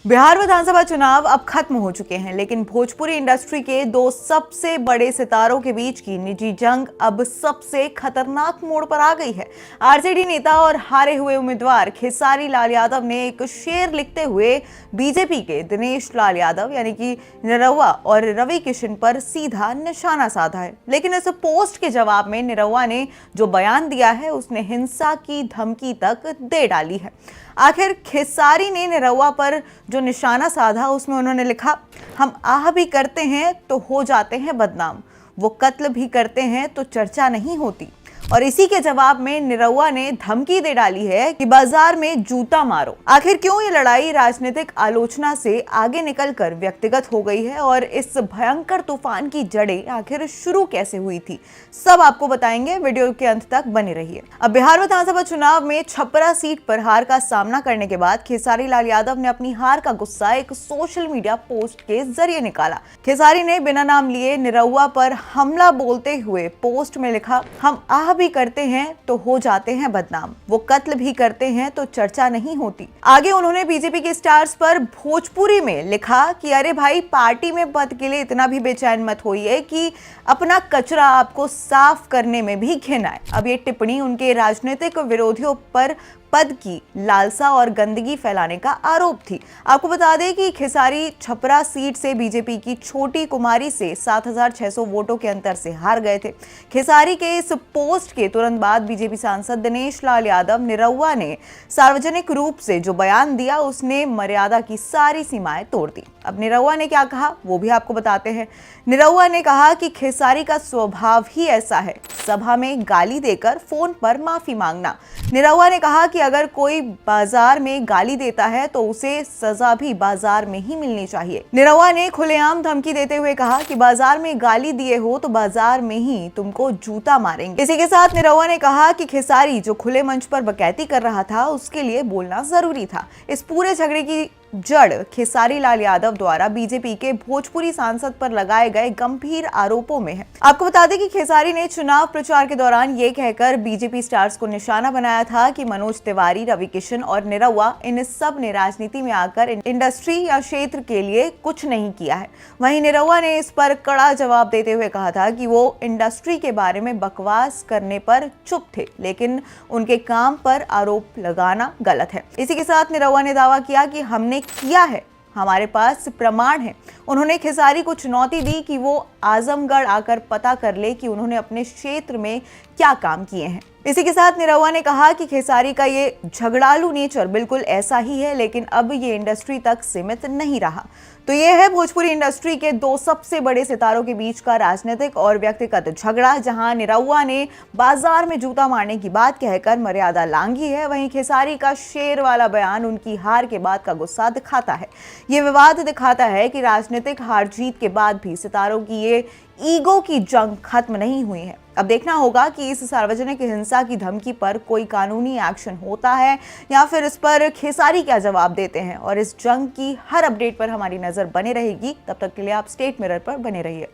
बिहार विधानसभा चुनाव अब खत्म हो चुके हैं, लेकिन भोजपुरी इंडस्ट्री के दो सबसे बड़े सितारों के बीच की निजी जंग अब सबसे खतरनाक मोड़ पर आ गई है। आरजेडी नेता और हारे हुए उम्मीदवार खेसारी लाल यादव ने एक शेर लिखते हुए बीजेपी के दिनेश लाल यादव यानी कि निरहुआ और रवि किशन पर सीधा निशाना साधा है। लेकिन इस पोस्ट के जवाब में निरहुआ ने जो बयान दिया है उसने हिंसा की धमकी तक दे डाली है। आखिर खेसारी ने निरहुआ पर जो निशाना साधा उसमें उन्होंने लिखा, हम आह भी करते हैं तो हो जाते हैं बदनाम, वो कत्ल भी करते हैं तो चर्चा नहीं होती। और इसी के जवाब में निरहुआ ने धमकी दे डाली है कि बाजार में जूता मारो। आखिर क्यों ये लड़ाई राजनीतिक आलोचना से आगे निकलकर व्यक्तिगत हो गई है और इस भयंकर तूफान की जड़ें आखिर शुरू कैसे हुई थी, सब आपको बताएंगे। वीडियो के अंत तक बने रहिए। अब बिहार विधानसभा चुनाव में छपरा सीट पर हार का सामना करने के बाद खेसारी लाल यादव ने अपनी हार का गुस्सा एक सोशल मीडिया पोस्ट के जरिए निकाला। खेसारी ने बिना नाम लिए निरहुआ पर हमला बोलते हुए पोस्ट में लिखा, हम आह भी करते हैं तो हो जाते हैं बदनाम, वो कत्ल भी करते हैं तो चर्चा नहीं होती। आगे उन्होंने बीजेपी के स्टार्स पर भोजपुरी में लिखा कि अरे भाई, पार्टी में पद के लिए इतना भी बेचैन मत होइए कि अपना कचरा आपको साफ करने में भी घिन आए। अब ये टिप्पणी उनके राजनीतिक विरोधियों पर पद की लालसा और गंदगी फैलाने का आरोप थी। आपको बता दें कि खेसारी छपरा सीट से बीजेपी की छोटी कुमारी से 7,600 वोटों के अंतर से हार गए थे। खेसारी के इस पोस्ट के तुरंत बाद बीजेपी सांसद दिनेश लाल यादव निरहुआ ने सार्वजनिक रूप से जो बयान दिया उसने मर्यादा की सारी सीमाएं तोड़ दी। अब निरहुआ ने क्या कहा वो भी आपको बताते हैं। निरहुआ ने कहा कि खेसारी का स्वभाव ही ऐसा है, सभा में गाली देकर फोन पर माफी मांगना। निरहुआ ने कहा कि अगर कोई बाजार में गाली देता है तो उसे सजा भी बाजार में ही मिलनी चाहिए। निरहुआ ने खुलेआम धमकी देते हुए कहा कि बाजार में गाली दिए हो तो बाजार में ही तुमको जूता मारेंगे। इसी के साथ निरहुआ ने कहा कि खेसारी जो खुले मंच पर बकैती कर रहा था उसके लिए बोलना जरूरी था। इस पूरे झगड़े की जड़ खेसारी लाल यादव द्वारा बीजेपी के भोजपुरी सांसद पर लगाए गए गंभीर आरोपों में है। आपको बता दें कि खेसारी ने चुनाव प्रचार के दौरान ये कहकर बीजेपी स्टार्स को निशाना बनाया था कि मनोज तिवारी, रवि किशन और निरहुआ इन सब ने राजनीति में आकर इंडस्ट्री या क्षेत्र के लिए कुछ नहीं किया है। वहीं निरहुआ ने इस पर कड़ा जवाब देते हुए कहा था कि वो इंडस्ट्री के बारे में बकवास करने पर चुप थे, लेकिन उनके काम पर आरोप लगाना गलत है। इसी के साथ निरहुआ ने दावा किया कि हमने किया है, हमारे पास प्रमाण है। उन्होंने खेसारी को चुनौती दी कि वो आजमगढ़ आकर पता कर ले कि उन्होंने अपने क्षेत्र में क्या काम किए हैं। इसी के साथ निरहुआ ने कहा कि खेसारी का ये झगड़ालू नेचर बिल्कुल ऐसा ही है, लेकिन अब ये इंडस्ट्री तक सीमित नहीं रहा। तो ये है भोजपुरी इंडस्ट्री के दो सबसे बड़े सितारों के बीच का राजनीतिक और व्यक्तिगत झगड़ा, जहां निरहुआ ने बाजार में जूता मारने की बात कहकर मर्यादा लांघी है। वहीं खेसारी का शेर वाला बयान उनकी हार के बाद का गुस्सा दिखाता है। ये विवाद दिखाता है कि राजनीतिक हार जीत के बाद भी सितारों की ये ईगो की जंग खत्म नहीं हुई है। अब देखना होगा कि इस सार्वजनिक हिंसा की धमकी पर कोई कानूनी एक्शन होता है या फिर इस पर खेसारी क्या जवाब देते हैं। और इस जंग की हर अपडेट पर हमारी नजर बने रहेगी। तब तक के लिए आप स्टेट मिरर पर बने रहिए।